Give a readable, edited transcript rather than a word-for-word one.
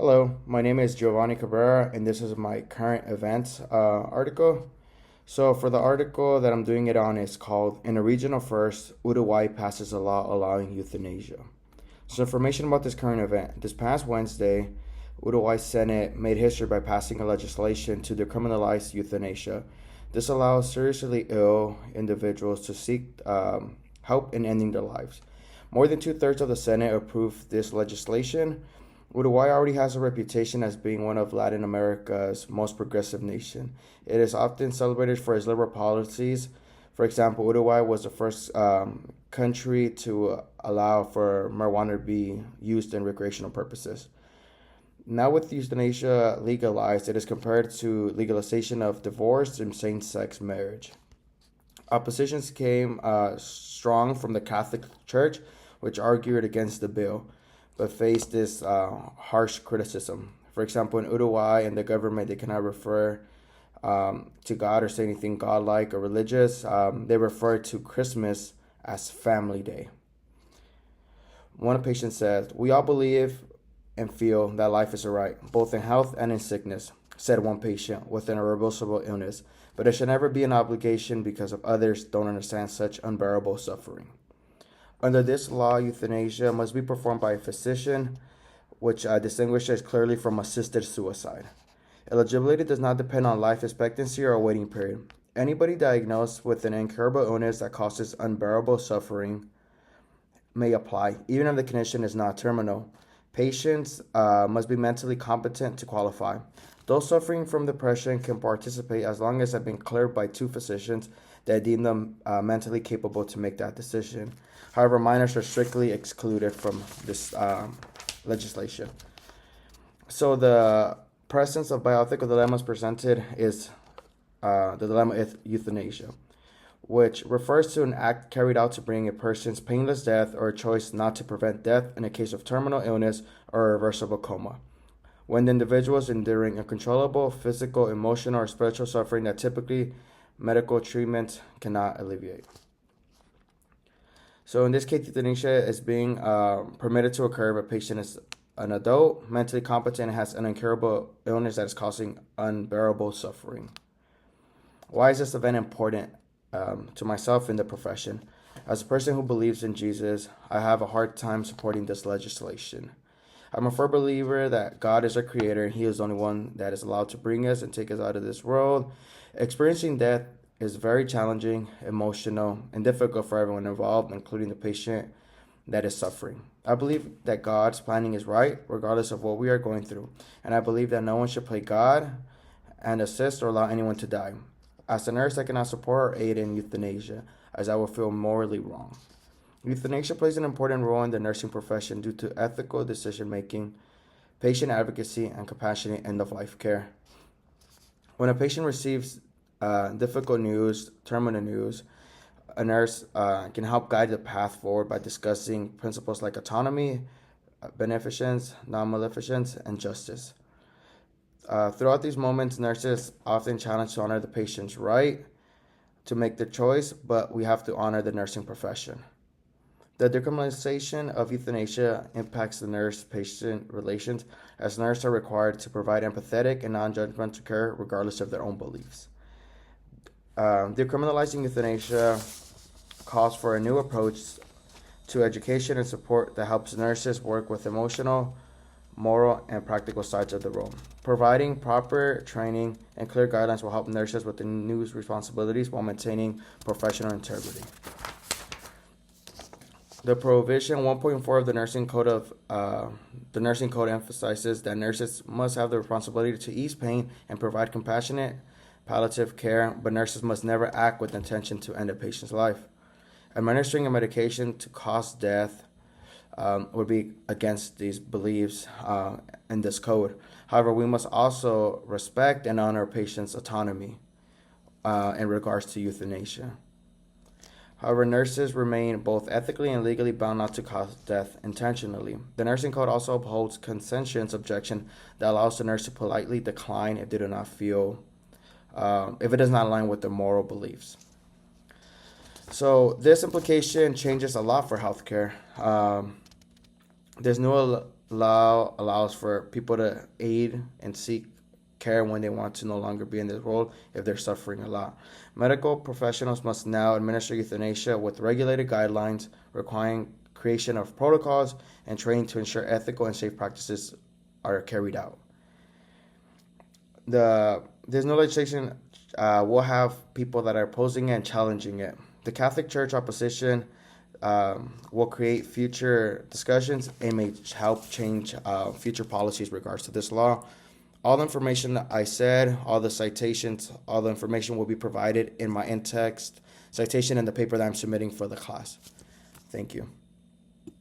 Hello, my name is Giovanni Cabrera, and this is my current events article. So, for the article that I'm doing it on is called "In a Regional First, Uruguay Passes a Law Allowing Euthanasia." So, information about this current event. This past Wednesday, Uruguay Senate made history by passing a legislation to decriminalize euthanasia. This allows seriously ill individuals to seek help in ending their lives. More than two-thirds of the Senate approved this legislation. Uruguay already has a reputation as being one of Latin America's most progressive nation. It is often celebrated for its liberal policies. For example, Uruguay was the first country to allow for marijuana to be used in recreational purposes. Now, with euthanasia legalized, it is compared to legalization of divorce and same-sex marriage. Oppositions came strong from the Catholic Church, which argued against the bill but faced this harsh criticism. For example, in Uruguay and the government, they cannot refer to God or say anything godlike or religious. They refer to Christmas as Family Day. One patient said, "We all believe and feel that life is a right, both in health and in sickness," said one patient with an irreversible illness, "but it should never be an obligation because of others don't understand such unbearable suffering." Under this law, euthanasia must be performed by a physician, which distinguishes clearly from assisted suicide. Eligibility does not depend on life expectancy or a waiting period. Anybody diagnosed with an incurable illness that causes unbearable suffering may apply, even if the condition is not terminal. Patients must be mentally competent to qualify. Those suffering from depression can participate as long as they've been cleared by two physicians that deem them mentally capable to make that decision. However, minors are strictly excluded from this legislation. So the presence of bioethical dilemmas presented is the dilemma of euthanasia, which refers to an act carried out to bring a person's painless death or a choice not to prevent death in a case of terminal illness or irreversible coma, when the individual is enduring uncontrollable physical, emotional, or spiritual suffering that typically medical treatment cannot alleviate. So in this case, euthanasia is being permitted to occur if a patient is an adult, mentally competent, and has an incurable illness that is causing unbearable suffering. Why is this event important to myself in the profession? As a person who believes in Jesus, I have a hard time supporting this legislation. I'm a firm believer that God is our creator and He is the only one that is allowed to bring us and take us out of this world. Experiencing death is very challenging, emotional, and difficult for everyone involved, including the patient that is suffering. I believe that God's planning is right, regardless of what we are going through, and I believe that no one should play God and assist or allow anyone to die. As a nurse, I cannot support or aid in euthanasia, as I will feel morally wrong. Euthanasia plays an important role in the nursing profession due to ethical decision-making, patient advocacy, and compassionate end-of-life care. When a patient receives difficult news, terminal news, a nurse can help guide the path forward by discussing principles like autonomy, beneficence, non-maleficence, and justice. Throughout these moments, nurses often challenge to honor the patient's right to make the choice, but we have to honor the nursing profession. The decriminalization of euthanasia impacts the nurse-patient relations, as nurses are required to provide empathetic and non-judgmental care regardless of their own beliefs. Decriminalizing euthanasia calls for a new approach to education and support that helps nurses work with emotional, moral, and practical sides of the role. Providing proper training and clear guidelines will help nurses with the new responsibilities while maintaining professional integrity. The provision 1.4 of the nursing code emphasizes that nurses must have the responsibility to ease pain and provide compassionate palliative care, but nurses must never act with intention to end a patient's life. Administering a medication to cause death would be against these beliefs in this code. However, we must also respect and honor patients' autonomy in regards to euthanasia. However, nurses remain both ethically and legally bound not to cause death intentionally. The nursing code also upholds conscientious objection that allows the nurse to politely decline if they do not feel, if it does not align with their moral beliefs. So this implication changes a lot for healthcare. This new law allows for people to aid and seek care when they want to no longer be in this world if they're suffering a lot. Medical professionals must now administer euthanasia with regulated guidelines requiring creation of protocols and training to ensure ethical and safe practices are carried out. There's no legislation will have people that are opposing it and challenging it. The Catholic Church opposition will create future discussions and may help change future policies regards to this law. All the information that I said, all the citations, all the information will be provided in my in-text citation in the paper that I'm submitting for the class. Thank you.